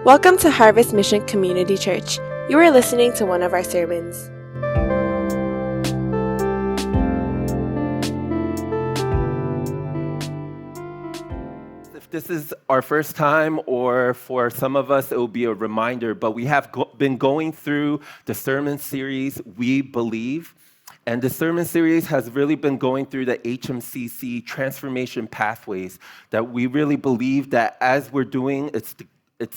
Welcome to Harvest Mission Community Church. You are listening to one of our sermons. If this is our first time, or for some of us, it will be a reminder, but we have been going through the sermon series, We Believe. And the sermon series has really been going through the HMCC transformation pathways that we really believe that as we're doing, it's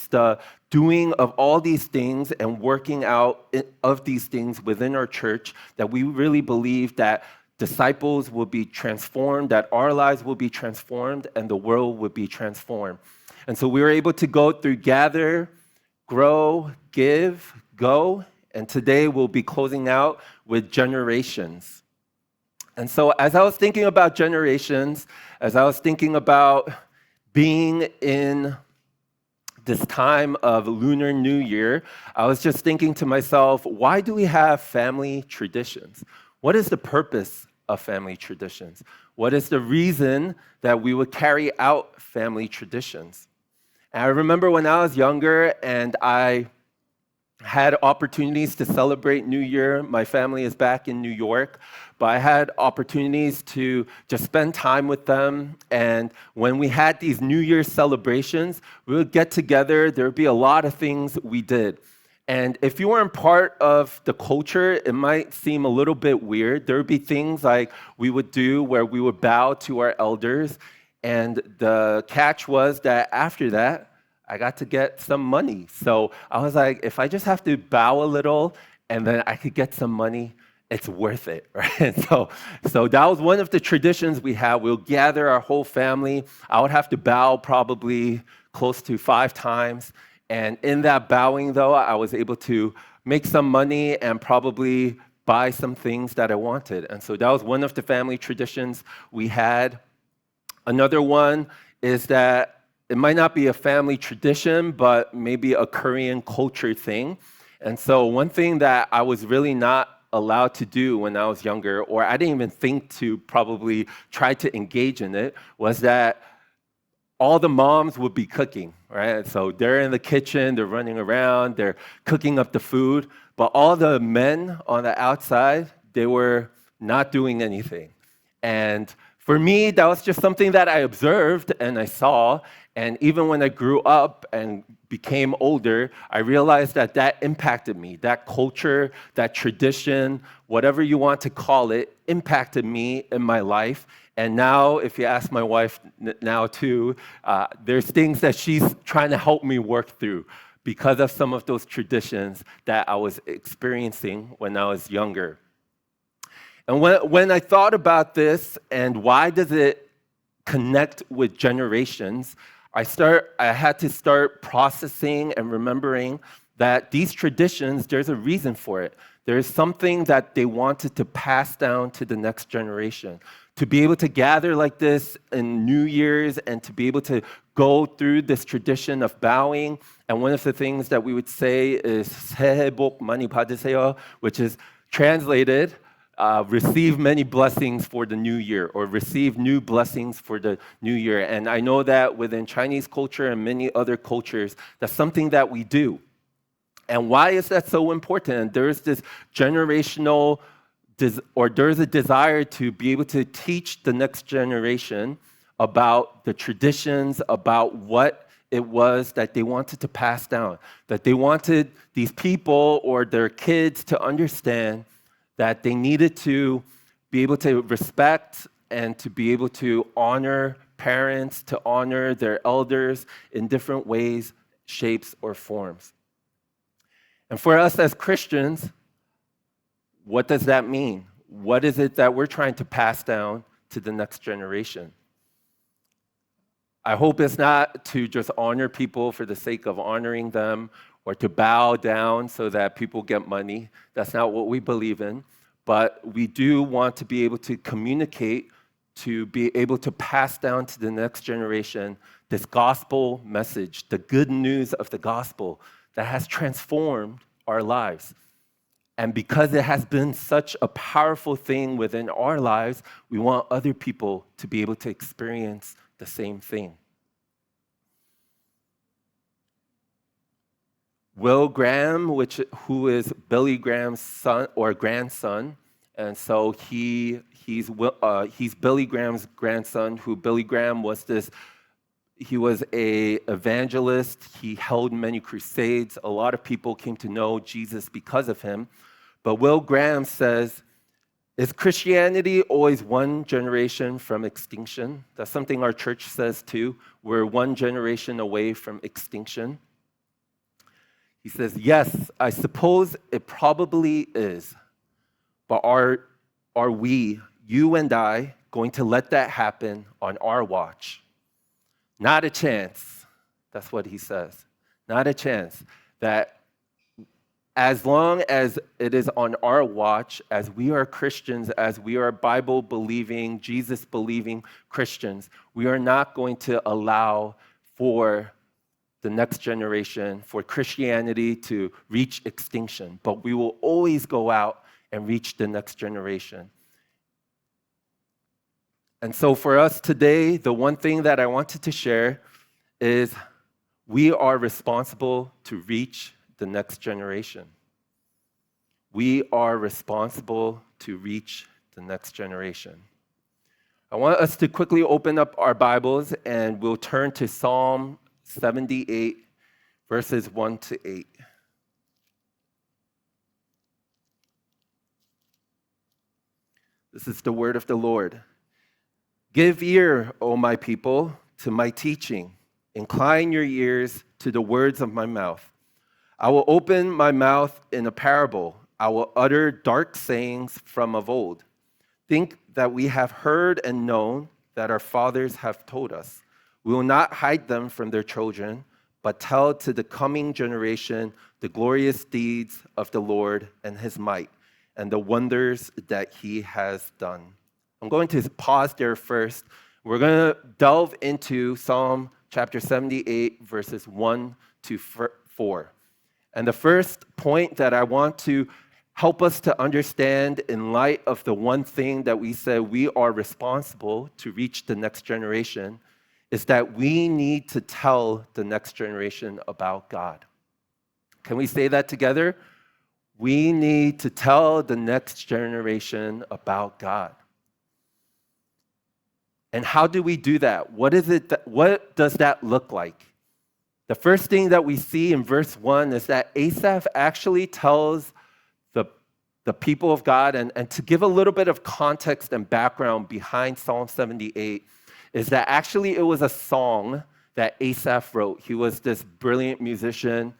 the doing of all these things and working out of these things within our church that we really believe that disciples will be transformed, that our lives will be transformed, and the world will be transformed. And so we were able to go through gather, grow, give, go, and today we'll be closing out with generations. And so as I was thinking about generations, as I was thinking about being in this time of Lunar New Year, I was just thinking to myself, why do we have family traditions? What is the purpose of family traditions? What is the reason that we would carry out family traditions? And I remember when I was younger and I had opportunities to celebrate New Year. My family is back in New York, but I had opportunities to just spend time with them. And when we had these New Year's celebrations, we would get together. There would be a lot of things we did. And if you weren't part of the culture, it might seem a little bit weird. There would be things like we would do where we would bow to our elders. And the catch was that after that, I got to get some money. So I was like, if I just have to bow a little and then I could get some money, it's worth it, right? So that was one of the traditions we have. We'll gather our whole family. I would have to bow probably close to 5 times. And in that bowing, though, I was able to make some money and probably buy some things that I wanted. And so that was one of the family traditions we had. Another one is that it might not be a family tradition, but maybe a Korean culture thing. And so one thing that I was really not allowed to do when I was younger, or I didn't even think to probably try to engage in it, was that all the moms would be cooking, right? So they're in the kitchen, they're running around, they're cooking up the food, but all the men on the outside, they were not doing anything. And for me, that was just something that I observed and I saw. And even when I grew up and became older, I realized that that impacted me. That culture, that tradition, whatever you want to call it, impacted me in my life. And now, if you ask my wife now too, there's things that she's trying to help me work through because of some of those traditions that I was experiencing when I was younger. And when I thought about this and why does it connect with generations, I had to start processing and remembering that these traditions, there's a reason for it. There's something that they wanted to pass down to the next generation. To be able to gather like this in New Year's and to be able to go through this tradition of bowing. And one of the things that we would say is 새해 복 많이 받으세요, which is translated, receive many blessings for the new year, or receive new blessings for the new year. And I know that within Chinese culture and many other cultures, that's something that we do. And why is that so important? There's this generational, or there's a desire to be able to teach the next generation about the traditions, about what it was that they wanted to pass down, that they wanted these people or their kids to understand that they needed to be able to respect and to be able to honor parents, to honor their elders in different ways, shapes, or forms. And for us as Christians, what does that mean? What is it that we're trying to pass down to the next generation? I hope it's not to just honor people for the sake of honoring them, or to bow down so that people get money. That's not what we believe in. But we do want to be able to communicate, to be able to pass down to the next generation this gospel message, the good news of the gospel that has transformed our lives. And because it has been such a powerful thing within our lives, we want other people to be able to experience the same thing. Will Graham, who is Billy Graham's son or grandson, and so he's Billy Graham's grandson. Who Billy Graham was this. He was a evangelist. He held many crusades. A lot of people came to know Jesus because of him. But Will Graham says, is Christianity always one generation from extinction? That's something our church says too. We're one generation away from extinction. He says, yes, I suppose it probably is. But are we, you and I, going to let that happen on our watch? Not a chance. That's what he says. Not a chance. That as long as it is on our watch, as we are Christians, as we are Bible-believing, Jesus-believing Christians, we are not going to allow for the next generation, for Christianity to reach extinction. But we will always go out and reach the next generation. And so for us today, the one thing that I wanted to share is we are responsible to reach the next generation. We are responsible to reach the next generation. I want us to quickly open up our Bibles and we'll turn to Psalm 78, verses 1 to 8. This is the word of the Lord. Give ear, O my people, to my teaching. Incline your ears to the words of my mouth. I will open my mouth in a parable. I will utter dark sayings from of old. Think that we have heard and known that our fathers have told us. We will not hide them from their children, but tell to the coming generation the glorious deeds of the Lord and his might, and the wonders that he has done. I'm going to pause there first. We're going to delve into Psalm chapter 78, verses 1 to 4. And the first point that I want to help us to understand in light of the one thing that we said we are responsible to reach the next generation is that we need to tell the next generation about God. Can we say that together? We need to tell the next generation about God. And how do we do that? What does that look like? The first thing that we see in verse 1 is that Asaph actually tells the people of God, and to give a little bit of context and background behind Psalm 78, is that actually it was a song that Asaph wrote. He was this brilliant musician.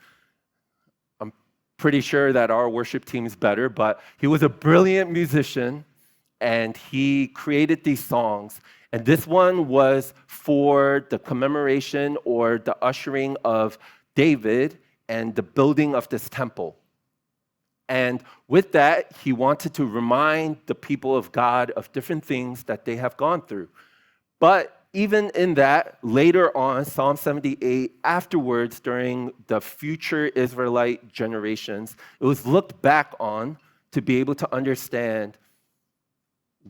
I'm pretty sure that our worship team is better, but he was a brilliant musician, and he created these songs. And this one was for the commemoration or the ushering of David and the building of this temple. And with that, he wanted to remind the people of God of different things that they have gone through. But even in that, later on, Psalm 78, afterwards, during the future Israelite generations, it was looked back on to be able to understand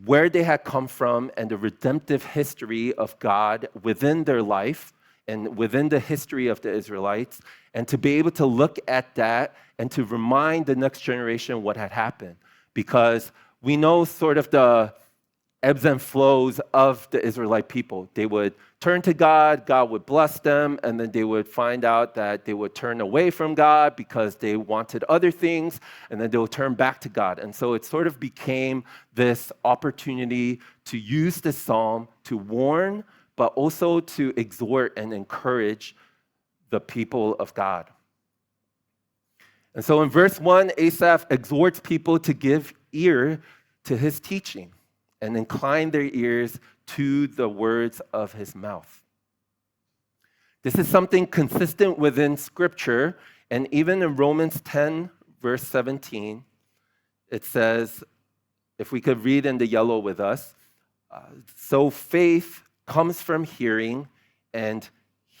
where they had come from and the redemptive history of God within their life and within the history of the Israelites, and to be able to look at that and to remind the next generation what had happened. Because we know sort of the ebbs and flows of the Israelite people. They would turn to God, God would bless them, and then they would find out that they would turn away from God because they wanted other things, and then they would turn back to God. And so it sort of became this opportunity to use this psalm to warn, but also to exhort and encourage the people of God. And so in verse 1, Asaph exhorts people to give ear to his teaching and incline their ears to the words of his mouth. This is something consistent within Scripture, and even in Romans 10, verse 17, it says, if we could read in the yellow with us, so faith comes from hearing, and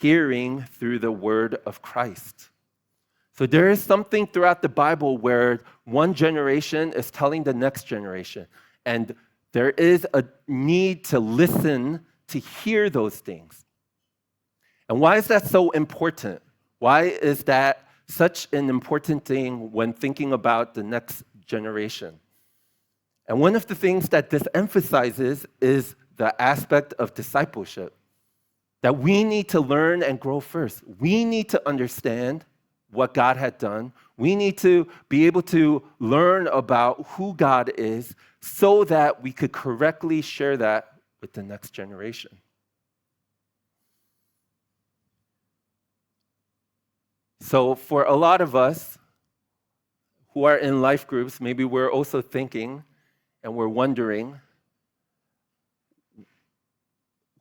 hearing through the word of Christ. So there is something throughout the Bible where one generation is telling the next generation, and there is a need to listen to hear those things. And why is that so important? Why is that such an important thing when thinking about the next generation. And one of the things that this emphasizes is the aspect of discipleship, that we need to learn and grow first. We need to understand what God had done. We need to be able to learn about who God is so that we could correctly share that with the next generation. So for a lot of us who are in life groups, maybe we're also thinking and we're wondering,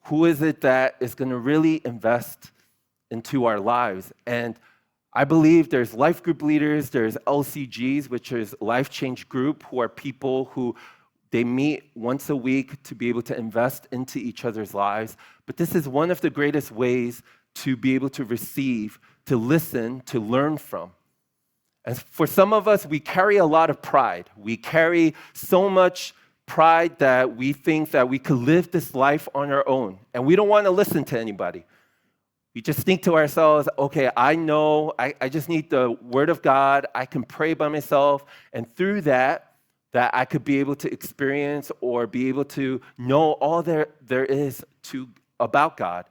who is it that is going to really invest into our lives? And I believe there's life group leaders, there's LCGs, which is Life Change Group, who are people who they meet once a week to be able to invest into each other's lives. But this is one of the greatest ways to be able to receive, to listen, to learn from. And for some of us, we carry a lot of pride. We carry so much pride that we think that we could live this life on our own. And we don't want to listen to anybody. We just think to ourselves, okay, I know, I just need the Word of God. I can pray by myself. And through that I could be able to experience or be able to know all there is about God.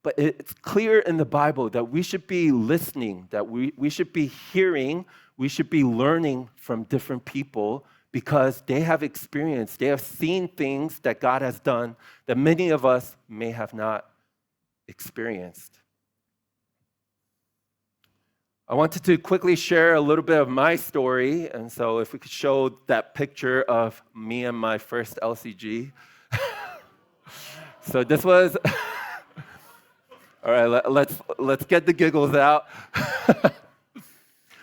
But it's clear in the Bible that we should be listening, that we should be hearing, we should be learning from different people because they have experienced, they have seen things that God has done that many of us may have not experienced. I wanted to quickly share a little bit of my story, and so if we could show that picture of me and my first LCG. So this was, all right, let's get the giggles out.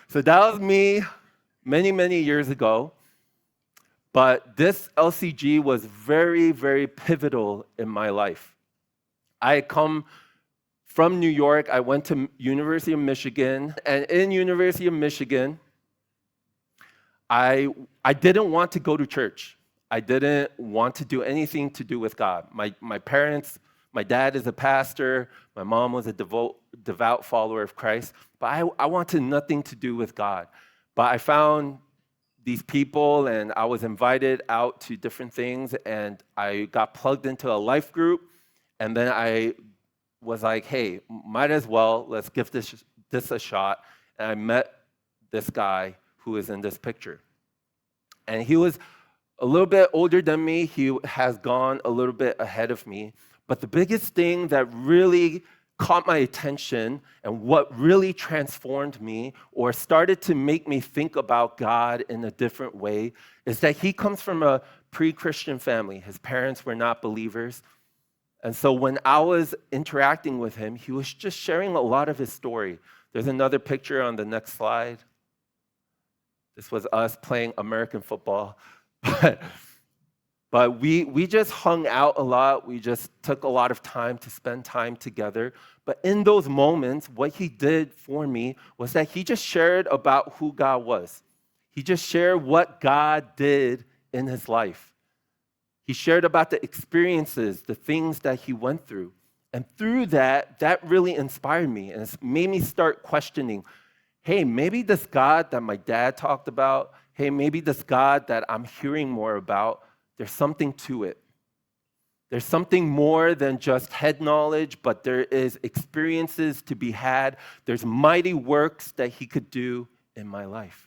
So that was me many, many years ago, but this LCG was very, very pivotal in my life. I had come from New York. I went to University of Michigan, and in University of Michigan, I didn't want to go to church. I didn't want to do anything to do with God. My parents, my dad is a pastor, my mom was a devout follower of Christ, but I wanted nothing to do with God. But I found these people, and I was invited out to different things, and I got plugged into a life group, and then I was like, hey, might as well, let's give this a shot. And I met this guy who is in this picture. And he was a little bit older than me. He has gone a little bit ahead of me. But the biggest thing that really caught my attention and what really transformed me or started to make me think about God in a different way is that he comes from a pre-Christian family. His parents were not believers. And so when I was interacting with him, he was just sharing a lot of his story. There's another picture on the next slide. This was us playing American football. But we just hung out a lot. We just took a lot of time to spend time together. But in those moments, what he did for me was that he just shared about who God was. He just shared what God did in his life. He shared about the experiences, the things that he went through. And through that really inspired me. And it made me start questioning, hey, maybe this God that my dad talked about, hey, maybe this God that I'm hearing more about, there's something to it. There's something more than just head knowledge, but there is experiences to be had. There's mighty works that he could do in my life.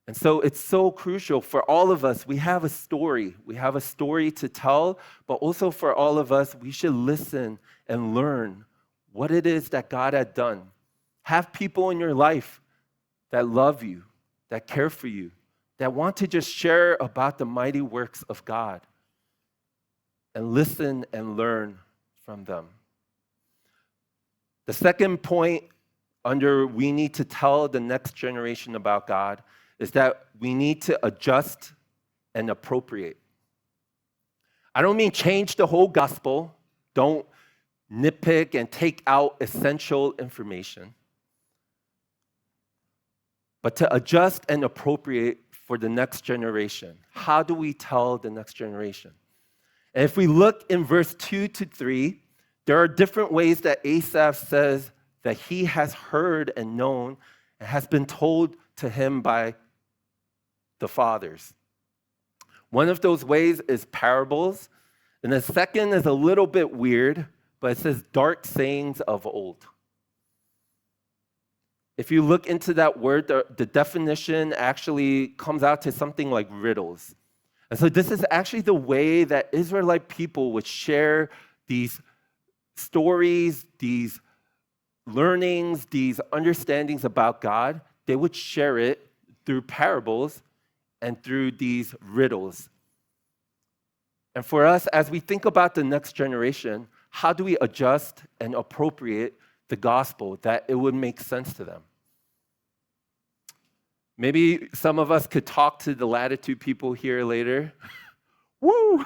And so it's so crucial for all of us. We have a story. We have a story to tell, but also for all of us, we should listen and learn what it is that God had done. Have people in your life that love you, that care for you, that want to just share about the mighty works of God. And listen and learn from them. The second point under we need to tell the next generation about God is that we need to adjust and appropriate. I don't mean change the whole gospel. Don't nitpick and take out essential information. But to adjust and appropriate for the next generation. How do we tell the next generation? And if we look in verse 2 to 3, There are different ways that Asaph says that he has heard and known and has been told to him by the fathers. One of those ways is parables, and the second is a little bit weird, but it says dark sayings of old. If you look into that word, the definition actually comes out to something like riddles. And so this is actually the way that Israelite people would share these stories, these learnings, these understandings about God. They would share it through parables and through these riddles. And for us, as we think about the next generation, how do we adjust and appropriate the gospel that it would make sense to them? Maybe some of us could talk to the Latitude people here later. Woo!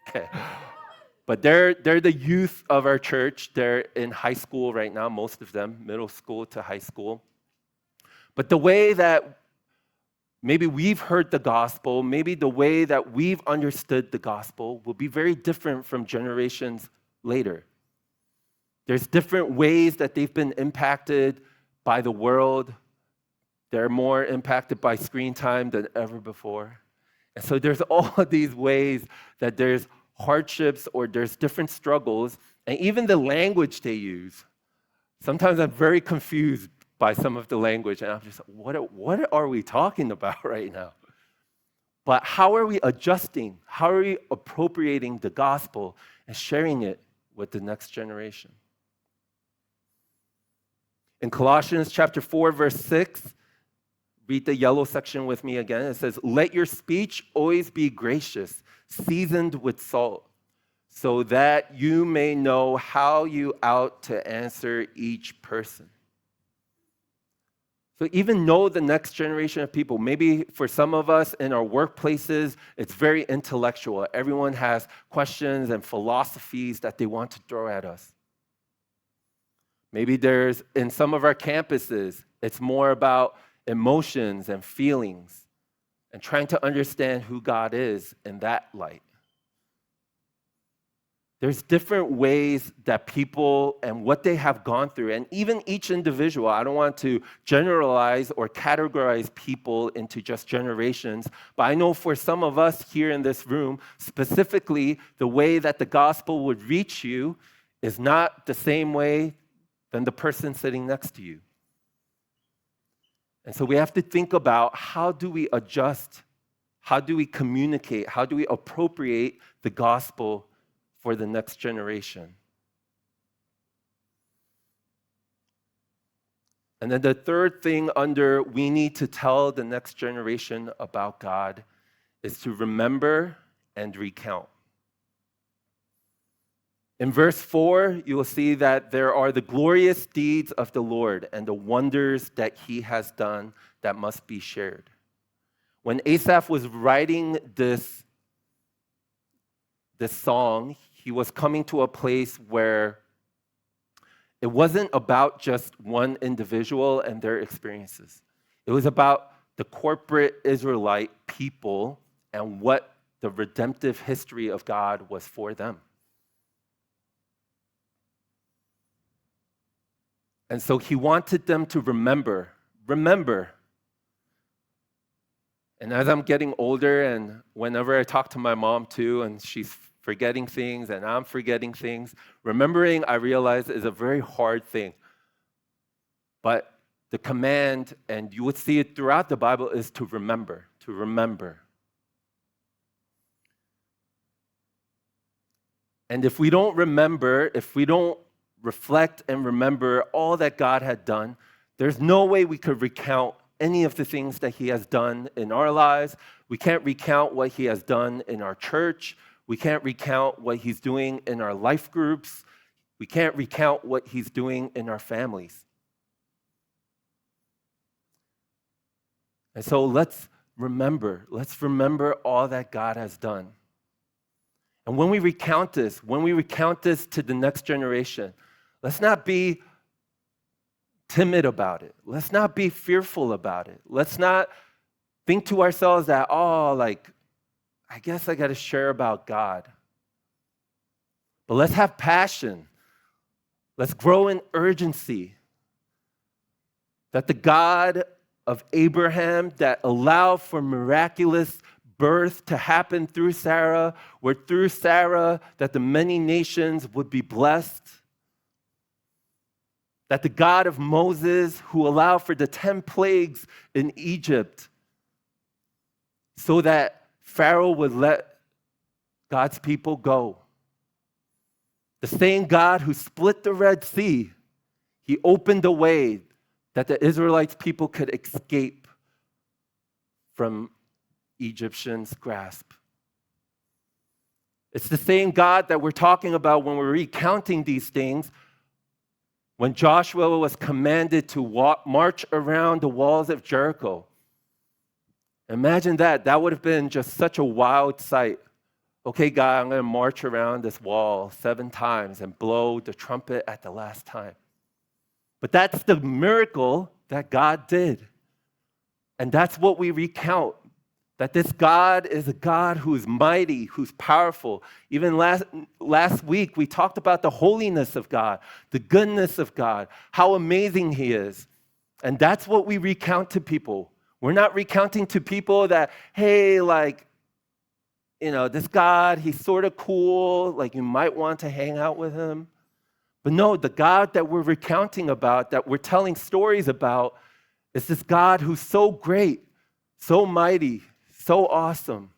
Okay. But they're the youth of our church. They're in high school right now, most of them, middle school to high school. But the way that maybe we've heard the gospel, maybe the way that we've understood the gospel will be very different from generations later. There's different ways that they've been impacted by the world. They're more impacted by screen time than ever before. And so there's all of these ways that there's hardships or there's different struggles, and even the language they use. Sometimes I'm very confused by some of the language, and I'm just, what are we talking about right now? But how are we adjusting? How are we appropriating the gospel and sharing it with the next generation? In Colossians chapter 4, verse 6, read the yellow section with me again. It says, "Let your speech always be gracious, seasoned with salt, so that you may know how you ought to answer each person." So even know the next generation of people. Maybe for some of us in our workplaces, it's very intellectual. Everyone has questions and philosophies that they want to throw at us. Maybe there's, in some of our campuses, it's more about emotions and feelings and trying to understand who God is in that light. There's different ways that people and what they have gone through, and even each individual. I don't want to generalize or categorize people into just generations, but I know for some of us here in this room, specifically, the way that the gospel would reach you is not the same way than the person sitting next to you. And so we have to think about, how do we adjust? How do we communicate? How do we appropriate the gospel for the next generation? And then the third thing under we need to tell the next generation about God is to remember and recount. In verse 4, you will see that there are the glorious deeds of the Lord and the wonders that he has done that must be shared. When Asaph was writing this song, he was coming to a place where it wasn't about just one individual and their experiences. It was about the corporate Israelite people and what the redemptive history of God was for them. And so he wanted them to remember. And as I'm getting older, and whenever I talk to my mom too, and she's forgetting things and I'm forgetting things, remembering, I realize, is a very hard thing. But the command, and you would see it throughout the Bible, is to remember, to remember. And if we don't remember, if we don't reflect and remember all that God had done, there's no way we could recount any of the things that he has done in our lives. We can't recount what he has done in our church. We can't recount what he's doing in our life groups. We can't recount what he's doing in our families. And so let's remember all that God has done. And when we recount this to the next generation, let's not be timid about it. Let's not be fearful about it. Let's not think to ourselves that, I guess I got to share about God. But let's have passion. Let's grow in urgency that the God of Abraham that allowed for miraculous birth to happen through Sarah, where through Sarah that the many nations would be blessed, that the God of Moses who allowed for the 10 plagues in Egypt so that Pharaoh would let God's people go. The same God who split the Red Sea, he opened a way that the Israelites people could escape from Egyptians' grasp. It's the same God that we're talking about when we're recounting these things. When Joshua was commanded to march around the walls of Jericho. Imagine that. That would have been just such a wild sight. Okay, God, I'm going to march around this wall 7 times and blow the trumpet at the last time. But that's the miracle that God did. And that's what we recount. That this God is a God who is mighty, who's powerful. Even last week, we talked about the holiness of God, the goodness of God, how amazing he is. And that's what we recount to people. We're not recounting to people that, hey, this God, he's sort of cool, like you might want to hang out with him. But no, the God that we're recounting about, that we're telling stories about, is this God who's so great, so mighty, so awesome.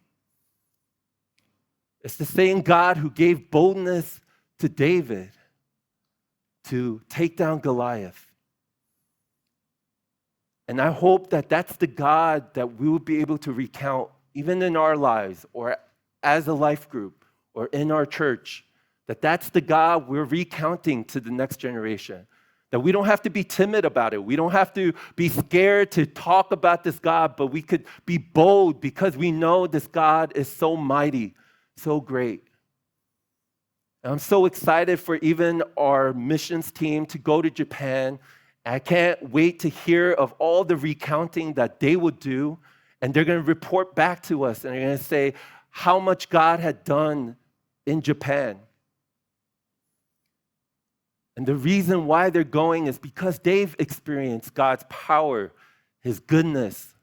It's the same God who gave boldness to David to take down Goliath. And I hope that that's the God that we will be able to recount even in our lives or as a life group or in our church, that that's the God we're recounting to the next generation. That we don't have to be timid about it. We don't have to be scared to talk about this God, but we could be bold because we know this God is so mighty, so great. And I'm so excited for even our missions team to go to Japan. I can't wait to hear of all the recounting that they will do. And they're going to report back to us and they're going to say how much God had done in Japan. And the reason why they're going is because they've experienced God's power, his goodness,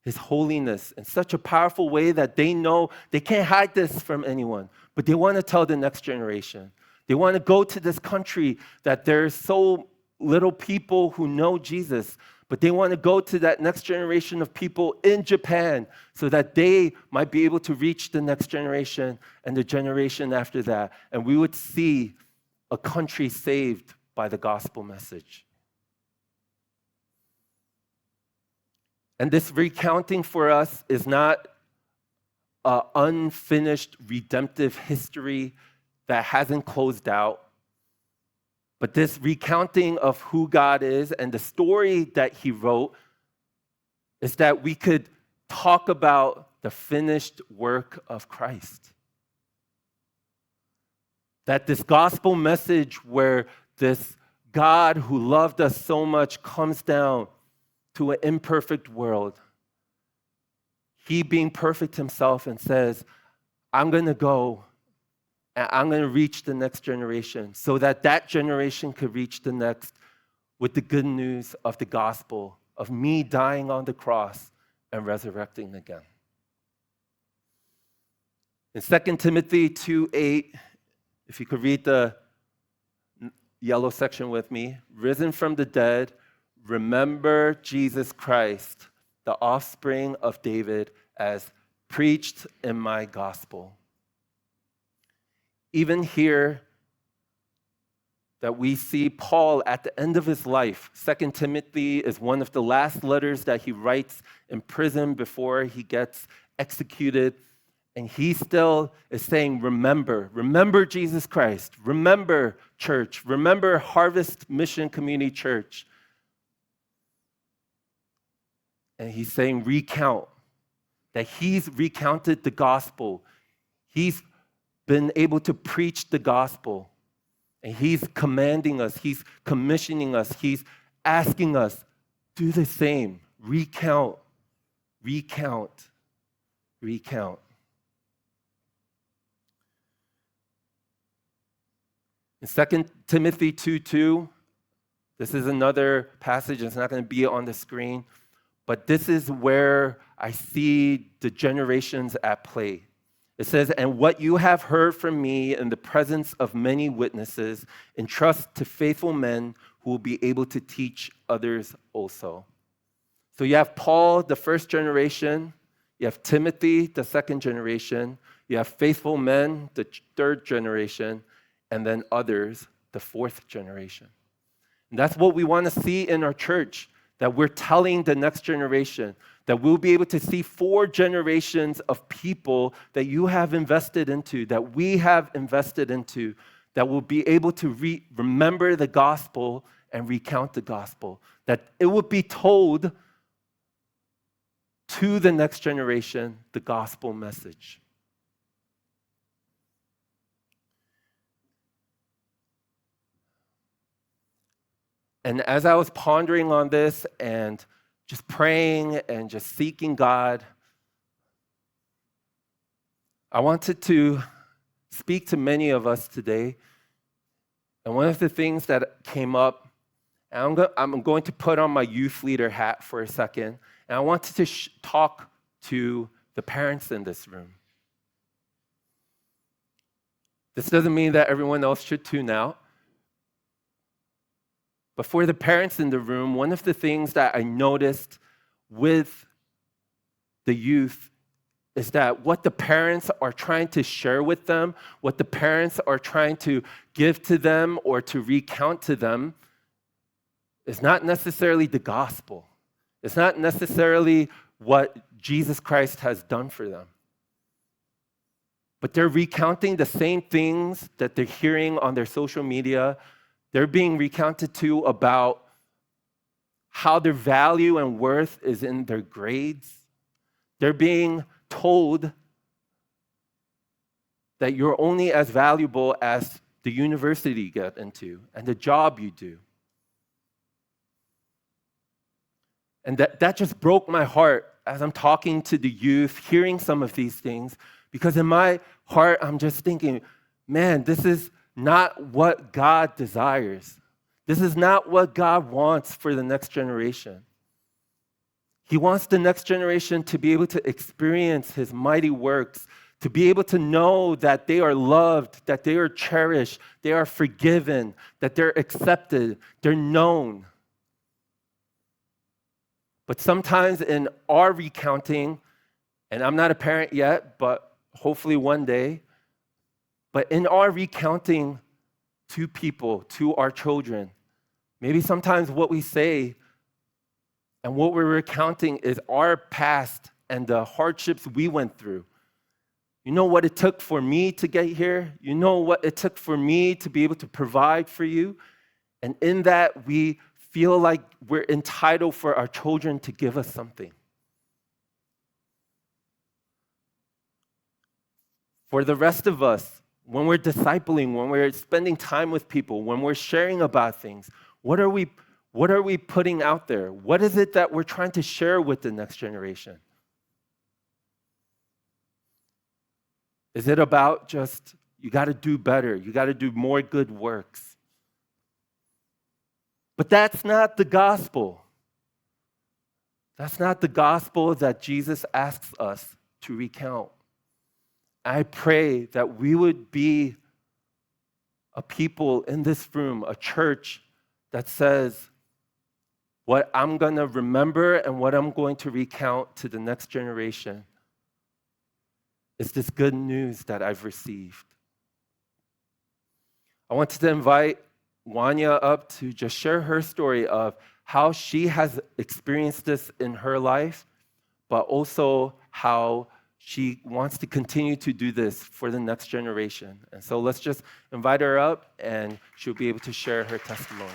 his holiness in such a powerful way that they know they can't hide this from anyone, but they want to tell the next generation. They want to go to this country that there's so little people who know Jesus, but they want to go to that next generation of people in Japan so that they might be able to reach the next generation and the generation after that. And we would see a country saved by the gospel message. And this recounting for us is not an unfinished redemptive history that hasn't closed out, but this recounting of who God is and the story that he wrote is that we could talk about the finished work of Christ. That this gospel message where this God who loved us so much comes down to an imperfect world. He being perfect himself and says, I'm going to go and I'm going to reach the next generation so that that generation could reach the next with the good news of the gospel, of me dying on the cross and resurrecting again. In 2 Timothy 2:8, if you could read the yellow section with me. Risen from the dead, remember Jesus Christ, the offspring of David, as preached in my gospel. Even here, that we see Paul at the end of his life. 2 Timothy is one of the last letters that he writes in prison before he gets executed. And he still is saying, remember Jesus Christ, remember church, remember Harvest Mission Community Church. And he's saying, recount, that he's recounted the gospel. He's been able to preach the gospel. And he's commanding us, he's commissioning us, he's asking us, do the same, recount, recount, recount. In 2 Timothy 2:2, this is another passage, it's not going to be on the screen, but this is where I see the generations at play. It says, "And what you have heard from me in the presence of many witnesses, entrust to faithful men who will be able to teach others also." So you have Paul, the first generation, you have Timothy, the second generation, you have faithful men, the third generation, and then others, the fourth generation. And that's what we want to see in our church, that we're telling the next generation, that we'll be able to see 4 generations of people that you have invested into, that we have invested into, that will be able to remember the gospel and recount the gospel, that it will be told to the next generation the gospel message. And as I was pondering on this and just praying and just seeking God, I wanted to speak to many of us today. And one of the things that came up, and I'm going to put on my youth leader hat for a second, and I wanted to talk to the parents in this room. This doesn't mean that everyone else should tune out. But for the parents in the room, one of the things that I noticed with the youth is that what the parents are trying to share with them, what the parents are trying to give to them or to recount to them, is not necessarily the gospel. It's not necessarily what Jesus Christ has done for them. But they're recounting the same things that they're hearing on their social media. They're being recounted to about how their value and worth is in their grades. They're being told that you're only as valuable as the university you get into and the job you do. And that just broke my heart as I'm talking to the youth, hearing some of these things, because in my heart, I'm just thinking, man, this is not what God desires. This is not what God wants for the next generation. He wants the next generation to be able to experience His mighty works, to be able to know that they are loved, that they are cherished, they are forgiven, that they're accepted, they're known. But sometimes in our recounting, and I'm not a parent yet, but hopefully one day, but in our recounting to people, to our children, maybe sometimes what we say and what we're recounting is our past and the hardships we went through. You know what it took for me to get here? You know what it took for me to be able to provide for you? And in that, we feel like we're entitled for our children to give us something. For the rest of us, when we're discipling, when we're spending time with people, when we're sharing about things, what are we putting out there? What is it that we're trying to share with the next generation? Is it about just, you got to do better, you got to do more good works? But that's not the gospel. That's not the gospel that Jesus asks us to recount. I pray that we would be a people in this room, a church that says, what I'm going to remember and what I'm going to recount to the next generation is this good news that I've received. I wanted to invite Wanya up to just share her story of how she has experienced this in her life, but also how she wants to continue to do this for the next generation. And so let's just invite her up, and she'll be able to share her testimony.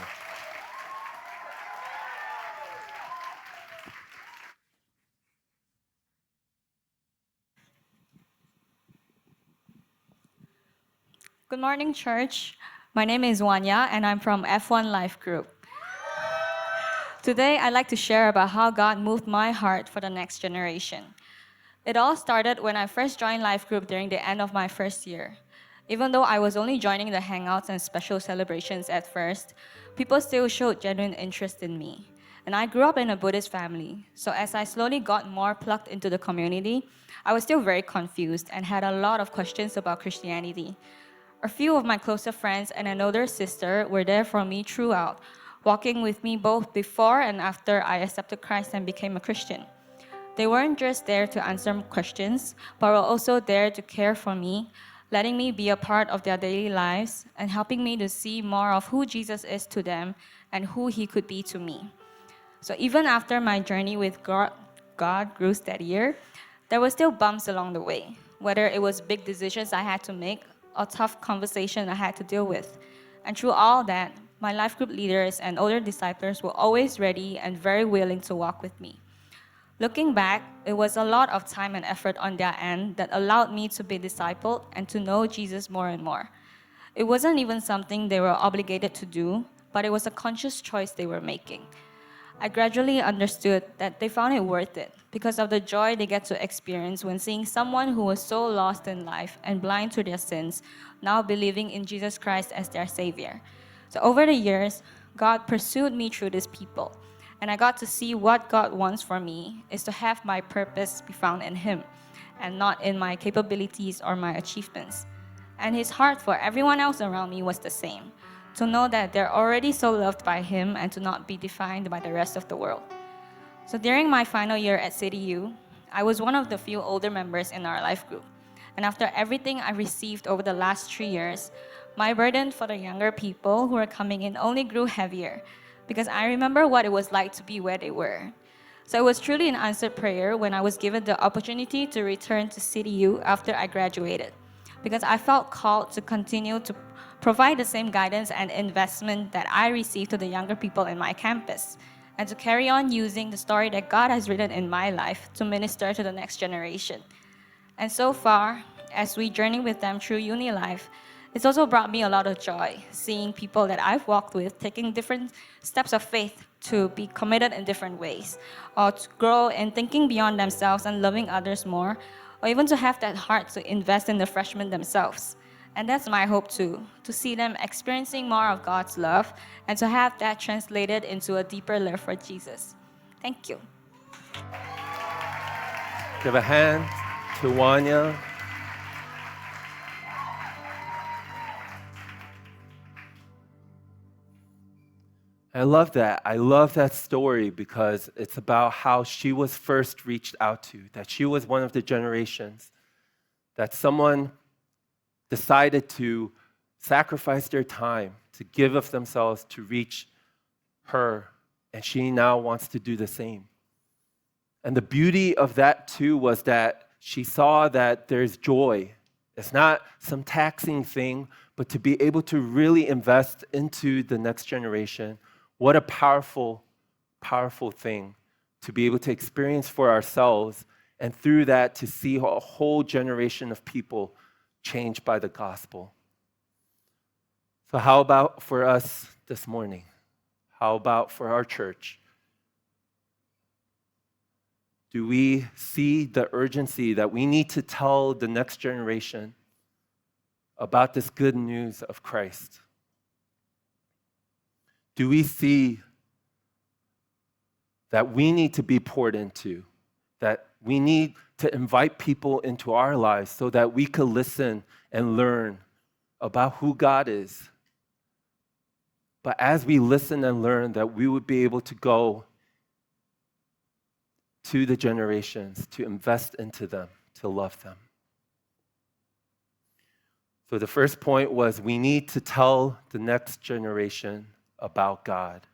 Good morning, church. My name is Wanya, and I'm from F1 Life Group. Today, I'd like to share about how God moved my heart for the next generation. It all started when I first joined Life Group during the end of my first year. Even though I was only joining the hangouts and special celebrations at first, people still showed genuine interest in me. And I grew up in a Buddhist family, so as I slowly got more plugged into the community, I was still very confused and had a lot of questions about Christianity. A few of my closer friends and an older sister were there for me throughout, walking with me both before and after I accepted Christ and became a Christian. They weren't just there to answer questions, but were also there to care for me, letting me be a part of their daily lives and helping me to see more of who Jesus is to them and who he could be to me. So even after my journey with God grew steadier, there were still bumps along the way, whether it was big decisions I had to make or tough conversation I had to deal with. And through all that, my life group leaders and older disciples were always ready and very willing to walk with me. Looking back, it was a lot of time and effort on their end that allowed me to be discipled and to know Jesus more and more. It wasn't even something they were obligated to do, but it was a conscious choice they were making. I gradually understood that they found it worth it because of the joy they get to experience when seeing someone who was so lost in life and blind to their sins now believing in Jesus Christ as their Savior. So over the years, God pursued me through these people, and I got to see what God wants for me is to have my purpose be found in Him and not in my capabilities or my achievements. And His heart for everyone else around me was the same, to know that they're already so loved by Him and to not be defined by the rest of the world. So during my final year at CityU, I was one of the few older members in our life group. And after everything I received over the last 3 years, my burden for the younger people who were coming in only grew heavier because I remember what it was like to be where they were. So it was truly an answered prayer when I was given the opportunity to return to CityU after I graduated, because I felt called to continue to provide the same guidance and investment that I received to the younger people in my campus, and to carry on using the story that God has written in my life to minister to the next generation. And so far, as we journey with them through uni life, it's also brought me a lot of joy, seeing people that I've walked with taking different steps of faith to be committed in different ways, or to grow in thinking beyond themselves and loving others more, or even to have that heart to invest in the freshmen themselves. And that's my hope too, to see them experiencing more of God's love and to have that translated into a deeper love for Jesus. Thank you. Give a hand to Wanya. I love that. I love that story because it's about how she was first reached out to, that she was one of the generations, that someone decided to sacrifice their time, to give of themselves to reach her, and she now wants to do the same. And the beauty of that too was that she saw that there's joy. It's not some taxing thing, but to be able to really invest into the next generation. What a powerful, powerful thing to be able to experience for ourselves, and through that to see a whole generation of people changed by the gospel. So how about for us this morning? How about for our church? Do we see the urgency that we need to tell the next generation about this good news of Christ? Do we see that we need to be poured into, that we need to invite people into our lives so that we could listen and learn about who God is? But as we listen and learn, that we would be able to go to the generations, to invest into them, to love them. So the first point was we need to tell the next generation about God.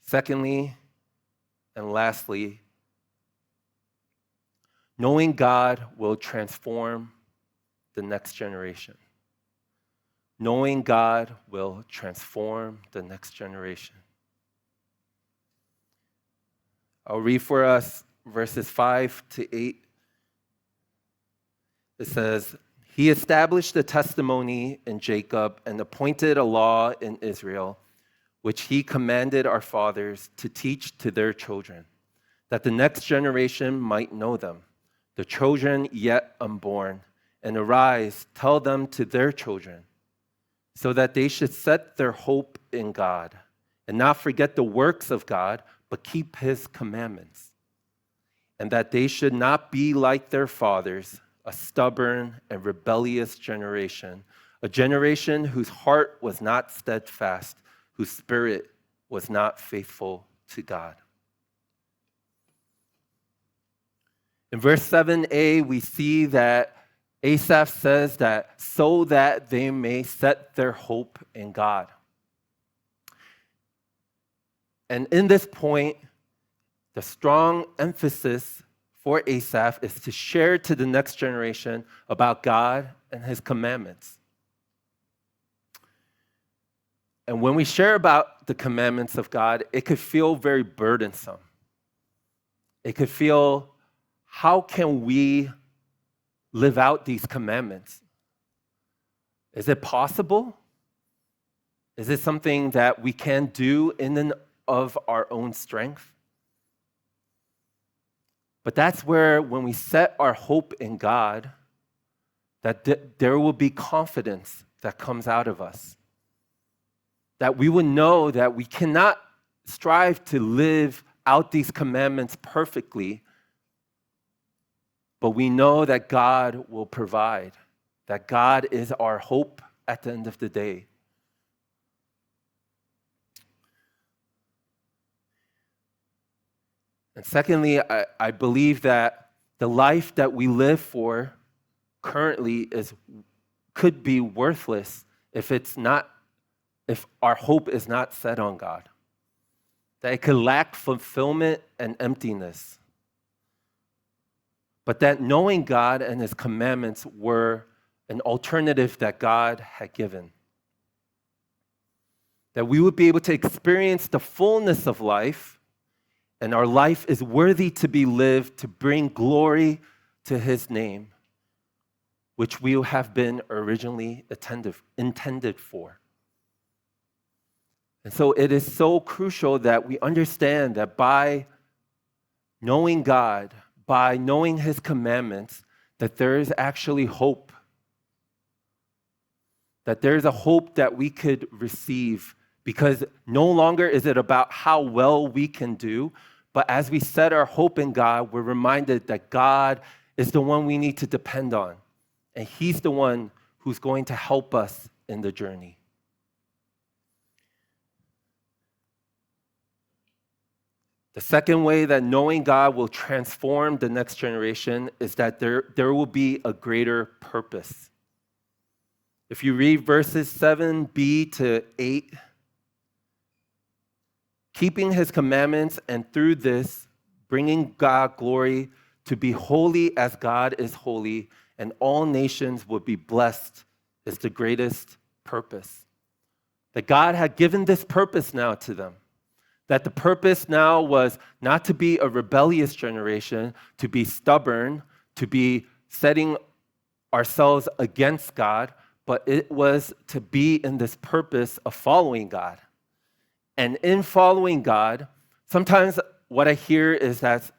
Secondly, and lastly, knowing God will transform the next generation. Knowing God will transform the next generation. I'll read for us verses 5 to 8. It says, "He established a testimony in Jacob and appointed a law in Israel, which he commanded our fathers to teach to their children, that the next generation might know them, the children yet unborn, and arise, tell them to their children, so that they should set their hope in God and not forget the works of God, but keep his commandments, and that they should not be like their fathers, a stubborn and rebellious generation, a generation whose heart was not steadfast, whose spirit was not faithful to God. In verse 7a, we see that Asaph says that so that they may set their hope in God. And in this point, the strong emphasis for Asaph is to share to the next generation about God and his commandments. And when we share about the commandments of God, it could feel very burdensome. It could feel, how can we live out these commandments? Is it possible? Is it something that we can do in and of our own strength? But that's where, when we set our hope in God, that there will be confidence that comes out of us. That we would know that we cannot strive to live out these commandments perfectly, but we know that God will provide, that God is our hope at the end of the day. And secondly, I believe that the life that we live for currently could be worthless if our hope is not set on God. That it could lack fulfillment and emptiness. But that knowing God and his commandments were an alternative that God had given. That we would be able to experience the fullness of life, and our life is worthy to be lived to bring glory to his name, which we have been originally intended for. And so it is so crucial that we understand that by knowing God, by knowing his commandments, that there is actually hope. That there is a hope that we could receive, because no longer is it about how well we can do, but as we set our hope in God, we're reminded that God is the one we need to depend on, and he's the one who's going to help us in the journey. The second way that knowing God will transform the next generation is that there will be a greater purpose. If you read verses 7b to 8, keeping his commandments and through this, bringing God glory, to be holy as God is holy, and all nations will be blessed, is the greatest purpose. That God had given this purpose now to them. That the purpose now was not to be a rebellious generation, to be stubborn, to be setting ourselves against God, but it was to be in this purpose of following God. And in following God, sometimes what I hear is that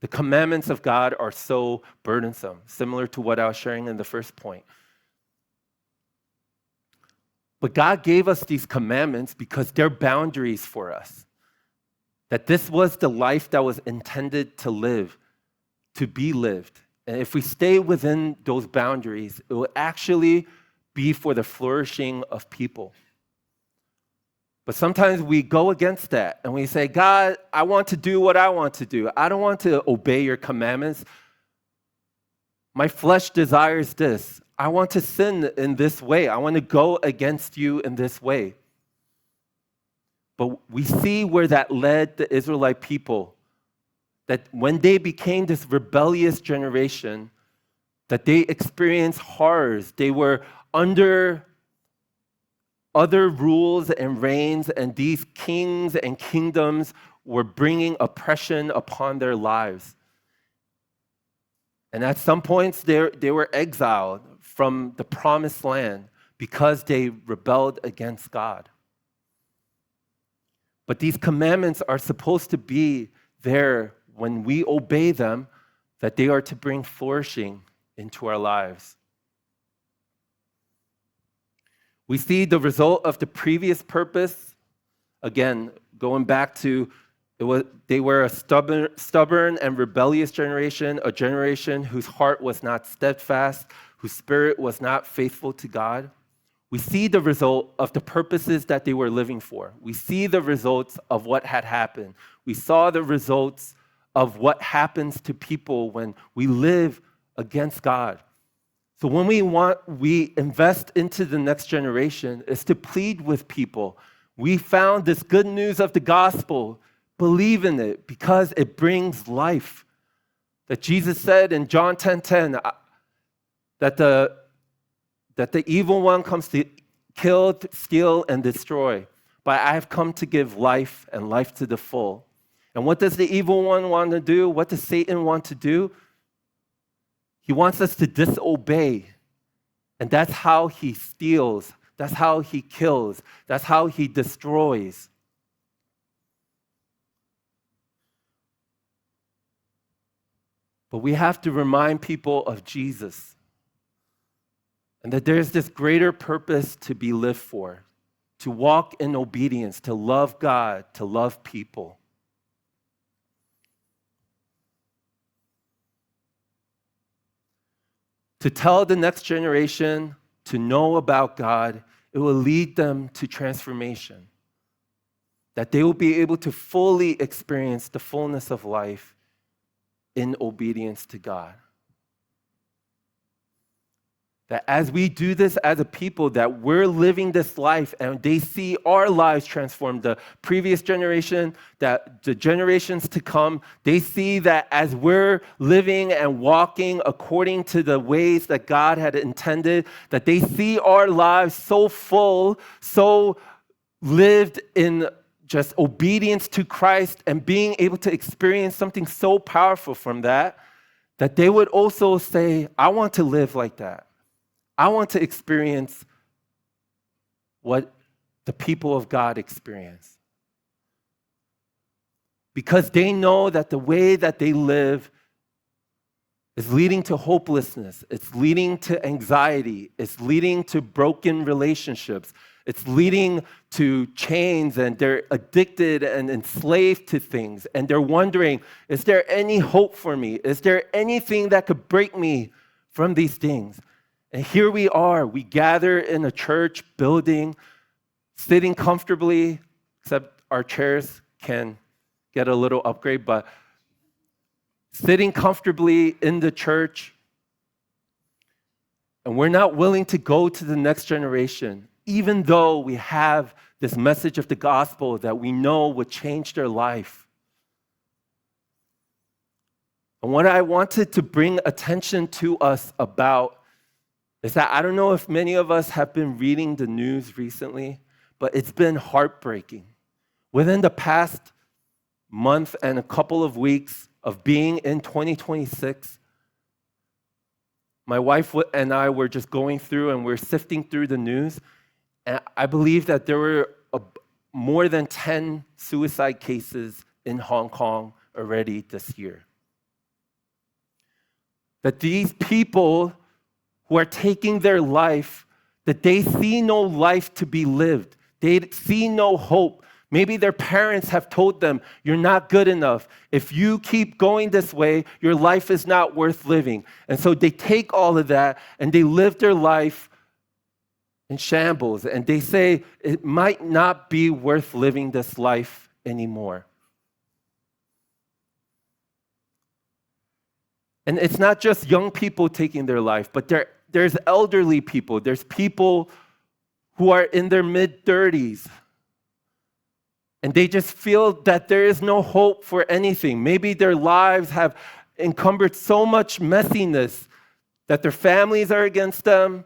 the commandments of God are so burdensome, similar to what I was sharing in the first point. But God gave us these commandments because they're boundaries for us. That this was the life that was intended to be lived. And if we stay within those boundaries, it will actually be for the flourishing of people. But sometimes we go against that and we say, God, I want to do what I want to do. I don't want to obey your commandments. My flesh desires this. I want to sin in this way. I want to go against you in this way. But we see where that led the Israelite people, that when they became this rebellious generation, that they experienced horrors. They were under other rules and reigns, and these kings and kingdoms were bringing oppression upon their lives. And at some points, they were exiled from the promised land because they rebelled against God. But these commandments are supposed to be there when we obey them, that they are to bring flourishing into our lives. We see the result of the previous purpose. Again, going back to they were a stubborn and rebellious generation, a generation whose heart was not steadfast, whose spirit was not faithful to God. We see the result of the purposes that they were living for. We see the results of what had happened. We saw the results of what happens to people when we live against God. So when we invest into the next generation is to plead with people. We found this good news of the gospel. Believe in it because it brings life. That Jesus said in John 10:10 that the evil one comes to kill, steal, and destroy. But I have come to give life and life to the full. And what does the evil one want to do? What does Satan want to do? He wants us to disobey. And that's how he steals. That's how he kills. That's how he destroys. But we have to remind people of Jesus and that there's this greater purpose to be lived for, to walk in obedience, to love God, to love people. To tell the next generation to know about God, it will lead them to transformation. That they will be able to fully experience the fullness of life in obedience to God. That as we do this as a people, that we're living this life and they see our lives transformed. The previous generation, that the generations to come, they see that as we're living and walking according to the ways that God had intended, that they see our lives so full, so lived in just obedience to Christ and being able to experience something so powerful from that, that they would also say, I want to live like that. I want to experience what the people of God experience. Because they know that the way that they live is leading to hopelessness. It's leading to anxiety. It's leading to broken relationships. It's leading to chains, and they're addicted and enslaved to things. And they're wondering, is there any hope for me? Is there anything that could break me from these things? And here we are. We gather in a church building, sitting comfortably, except our chairs can get a little upgrade, but sitting comfortably in the church. And we're not willing to go to the next generation, even though we have this message of the gospel that we know would change their life. And what I wanted to bring attention to us about is that I don't know if many of us have been reading the news recently, but it's been heartbreaking. Within the past month and a couple of weeks of being in 2026, my wife and I were just going through and we're sifting through the news, and I believe that there were more than 10 suicide cases in Hong Kong already this year. That these people who are taking their life, that they see no life to be lived. They see no hope. Maybe their parents have told them, you're not good enough. If you keep going this way, your life is not worth living. And so they take all of that and they live their life in shambles. And they say, it might not be worth living this life anymore. And it's not just young people taking their life, but there's elderly people. There's people who are in their mid-30s. And they just feel that there is no hope for anything. Maybe their lives have encumbered so much messiness that their families are against them,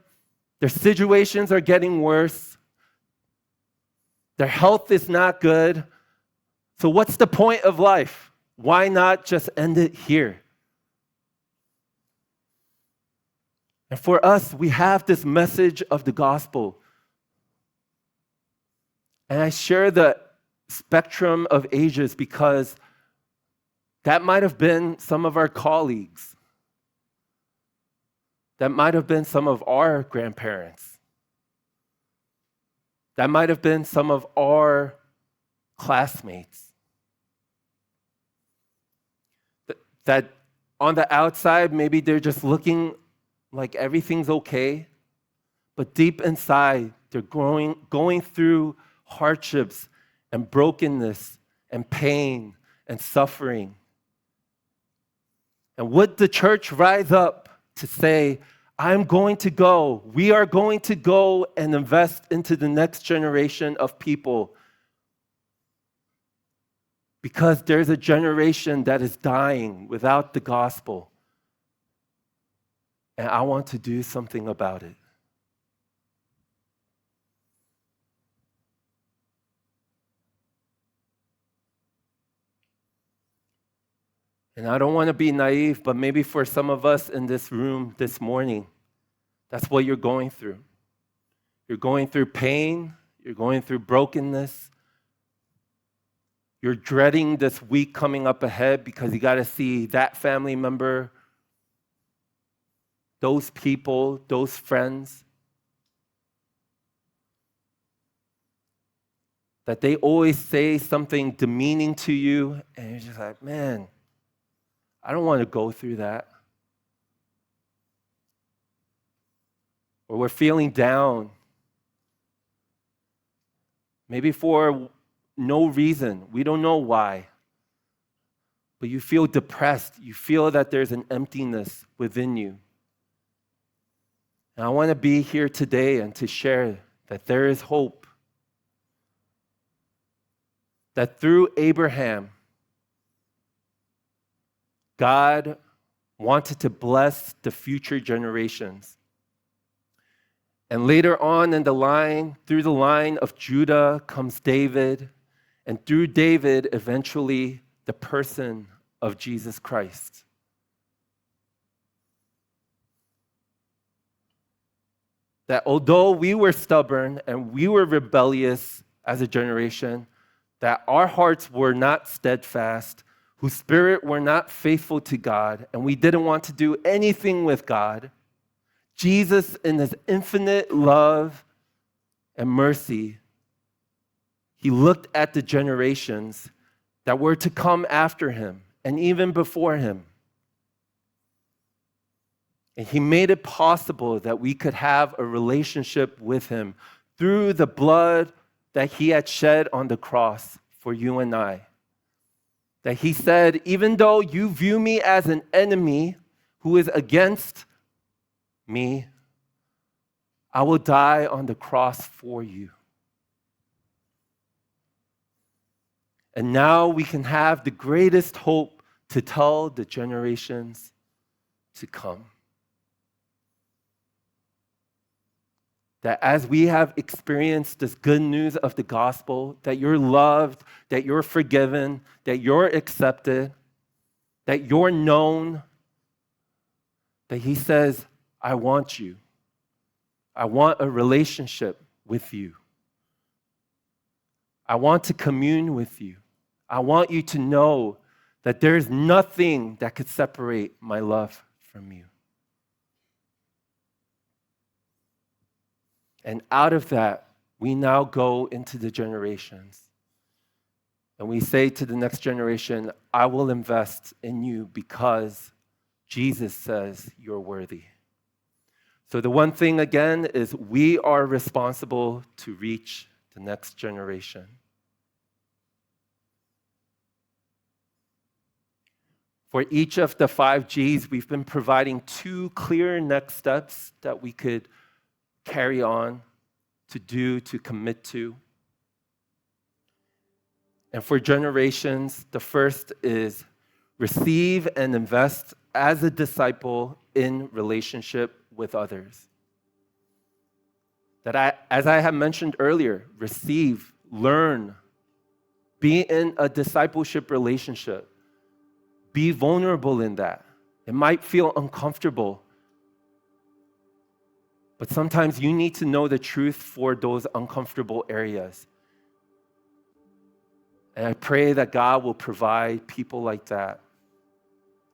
their situations are getting worse, their health is not good. So what's the point of life? Why not just end it here? And for us, we have this message of the gospel. And I share the spectrum of ages because that might have been some of our colleagues. That might have been some of our grandparents. That might have been some of our classmates. That on the outside, maybe they're just looking like everything's okay, but deep inside, they're going through hardships and brokenness and pain and suffering. And would the church rise up to say, I'm going to go, we are going to go and invest into the next generation of people, because there's a generation that is dying without the gospel, and I want to do something about it. And I don't want to be naive, but maybe for some of us in this room this morning, that's what you're going through. You're going through pain, you're going through brokenness. You're dreading this week coming up ahead because you got to see that family member, those people, those friends, that they always say something demeaning to you, and you're just like, man, I don't want to go through that. Or we're feeling down, maybe for no reason. We don't know why. But you feel depressed. You feel that there's an emptiness within you. And I want to be here today and to share that there is hope. That through Abraham, God wanted to bless the future generations. And later on in the line, through the line of Judah comes David, and through David, eventually, the person of Jesus Christ. That although we were stubborn and we were rebellious as a generation, that our hearts were not steadfast, whose spirit were not faithful to God, and we didn't want to do anything with God, Jesus, in his infinite love and mercy, he looked at the generations that were to come after him and even before him. And he made it possible that we could have a relationship with him through the blood that he had shed on the cross for you and I. That he said, even though you view me as an enemy who is against me, I will die on the cross for you. And now we can have the greatest hope to tell the generations to come. That as we have experienced this good news of the gospel, that you're loved, that you're forgiven, that you're accepted, that you're known, that he says, I want you. I want a relationship with you. I want to commune with you. I want you to know that there is nothing that could separate my love from you. And out of that, we now go into the generations. And we say to the next generation, I will invest in you because Jesus says you're worthy. So the one thing again is we are responsible to reach the next generation. For each of the 5 G's, we've been providing 2 clear next steps that we could carry on, to do, to commit to. And for generations, the first is receive and invest as a disciple in relationship with others. That as I have mentioned earlier, receive, learn, be in a discipleship relationship. Be vulnerable in that. It might feel uncomfortable, but sometimes you need to know the truth for those uncomfortable areas. And I pray that God will provide people like that.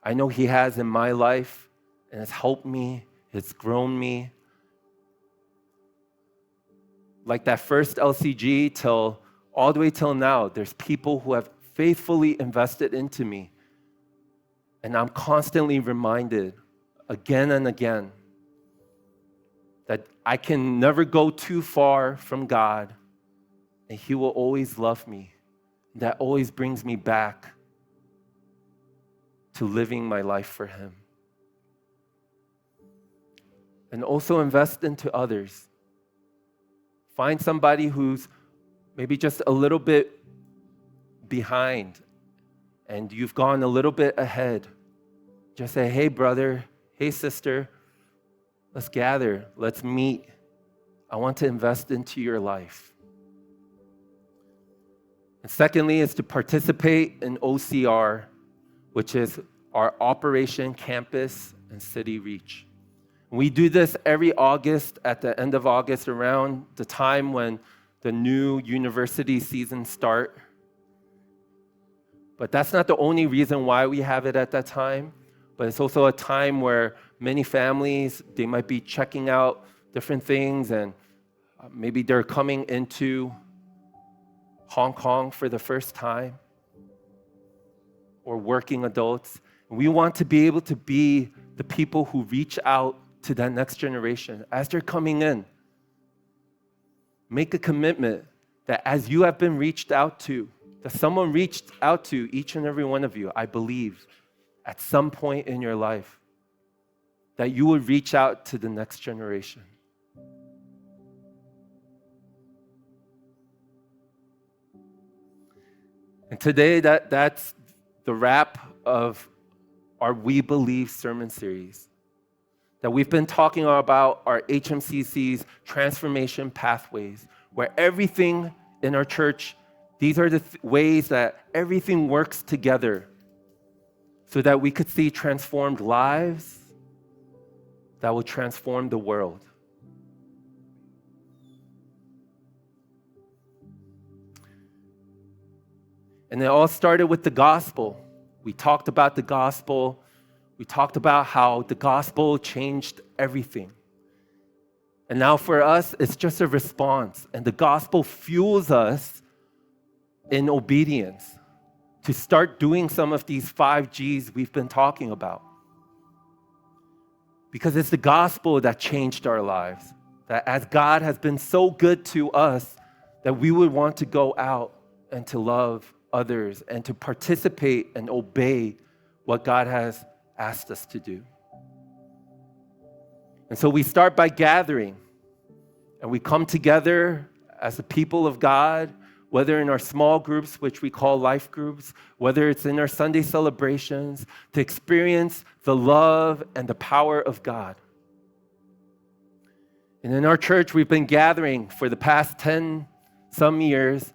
I know he has in my life, and it's helped me, it's grown me. like that first LCG till all the way till now, there's people who have faithfully invested into me. And I'm constantly reminded again and again that I can never go too far from God, and He will always love me. That always brings me back to living my life for Him. And also invest into others. Find somebody who's maybe just a little bit behind and you've gone a little bit ahead. Just say, hey, brother, hey, sister, let's gather, let's meet. I want to invest into your life. And secondly, is to participate in OCR, which is our Operation Campus and City Reach. We do this every August, at the end of August, around the time when the new university seasons start. But that's not the only reason why we have it at that time, but it's also a time where many families, they might be checking out different things, and maybe they're coming into Hong Kong for the first time, or working adults. We want to be able to be the people who reach out to that next generation as they're coming in. Make a commitment that as you have been reached out to, that someone reached out to each and every one of you, I believe, at some point in your life, that you would reach out to the next generation. And today, that's the wrap of our We Believe sermon series. That we've been talking about our HMCC's transformation pathways, where everything in our church, these are the ways that everything works together so that we could see transformed lives that will transform the world. And it all started with the gospel. We talked about the gospel. We talked about how the gospel changed everything. And now for us, it's just a response. And the gospel fuels us in obedience to start doing some of these 5 G's we've been talking about. Because it's the gospel that changed our lives. That as God has been so good to us, that we would want to go out and to love others and to participate and obey what God has asked us to do. And so we start by gathering, and we come together as a people of God, whether in our small groups, which we call life groups, whether it's in our Sunday celebrations, to experience the love and the power of God. And in our church, we've been gathering for the past 10 some years,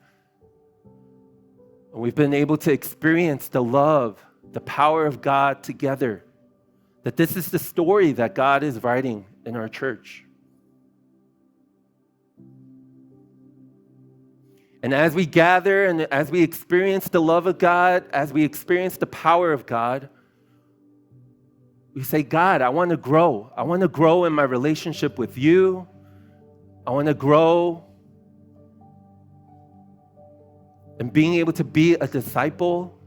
and we've been able to experience the love, the power of God together. That this is the story that God is writing in our church. And as we gather and as we experience the love of God, as we experience the power of God, we say, God, I want to grow. I want to grow in my relationship with you. I want to grow in being able to be a disciple.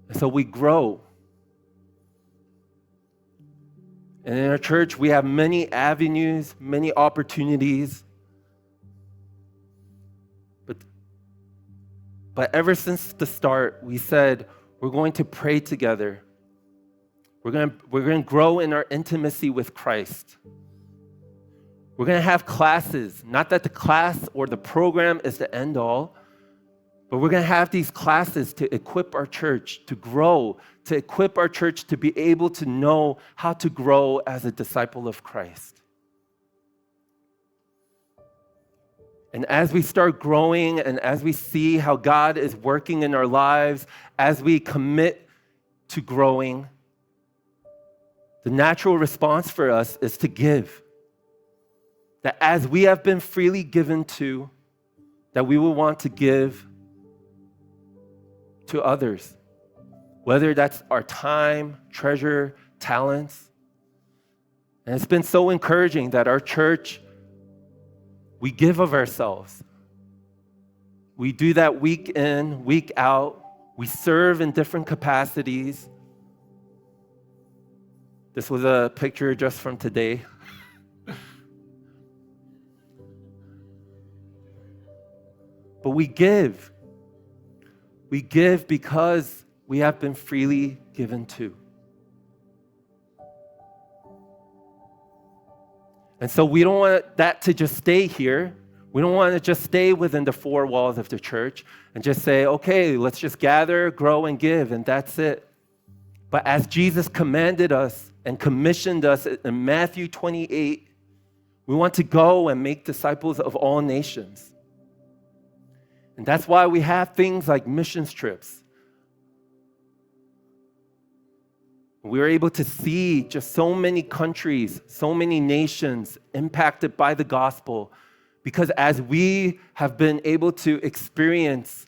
And so we grow. And in our church, we have many avenues, many opportunities. But ever since the start, we said, we're going to pray together. We're going to grow in our intimacy with Christ. We're going to have classes. Not that the class or the program is the end all, but we're going to have these classes to equip our church to grow, to equip our church to be able to know how to grow as a disciple of Christ. And as we start growing and as we see how God is working in our lives, as we commit to growing, the natural response for us is to give. That as we have been freely given to, that we will want to give to others, whether that's our time, treasure, talents. And it's been so encouraging that our church We give of ourselves. We do that week in, week out. We serve in different capacities. This was a picture just from today. But we give. We give because we have been freely given to. And so we don't want that to just stay here. We don't want to just stay within the four walls of the church and just say, okay, let's just gather, grow, and give, and that's it. But as Jesus commanded us and commissioned us in Matthew 28, we want to go and make disciples of all nations. And that's why we have things like missions trips. We were able to see just so many countries, so many nations impacted by the gospel, because as we have been able to experience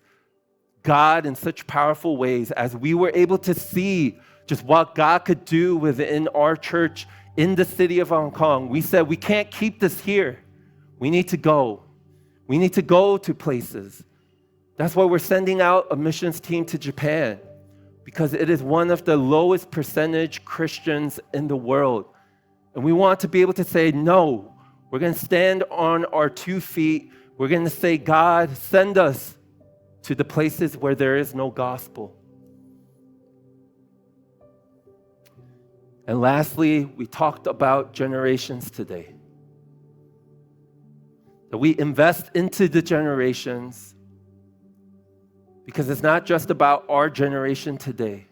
God in such powerful ways, as we were able to see just what God could do within our church in the city of Hong Kong, we said, we can't keep this here. We need to go. We need to go to places. That's why we're sending out a missions team to Japan, because it is one of the lowest percentage Christians in the world. And we want to be able to say, no, we're going to stand on our 2 feet. We're going to say, God, send us to the places where there is no gospel. And lastly, we talked about generations today. That we invest into the generations, because it's not just about our generation today,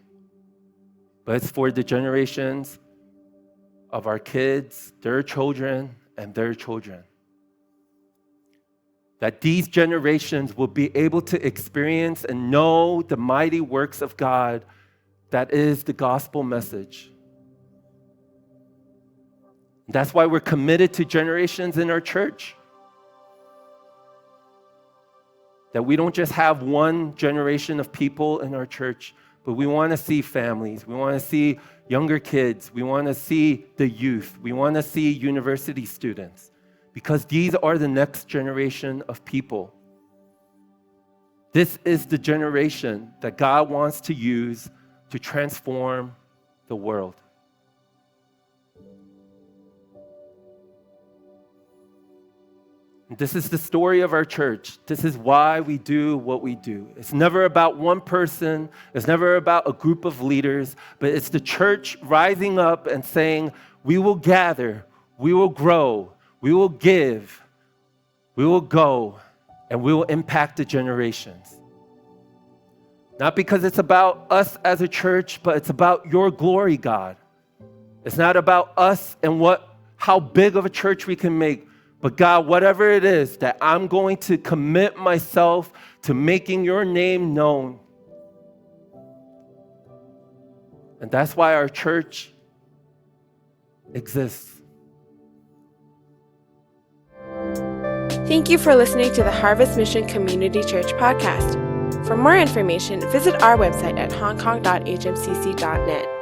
but it's for the generations of our kids, their children, and their children. That these generations will be able to experience and know the mighty works of God that is the gospel message. That's why we're committed to generations in our church. That we don't just have one generation of people in our church, but we want to see families. We want to see younger kids. We want to see the youth. We want to see university students, because these are the next generation of people. This is the generation that God wants to use to transform the world. This is the story of our church. This is why we do what we do. It's never about one person. It's never about a group of leaders, but it's the church rising up and saying, we will gather, we will grow, we will give, we will go, and we will impact the generations. Not because it's about us as a church, but it's about your glory, God. It's not about us and how big of a church we can make. But God, whatever it is that I'm going to commit myself to making your name known. And that's why our church exists. Thank you for listening to the Harvest Mission Community Church podcast. For more information, visit our website at hongkong.hmcc.net.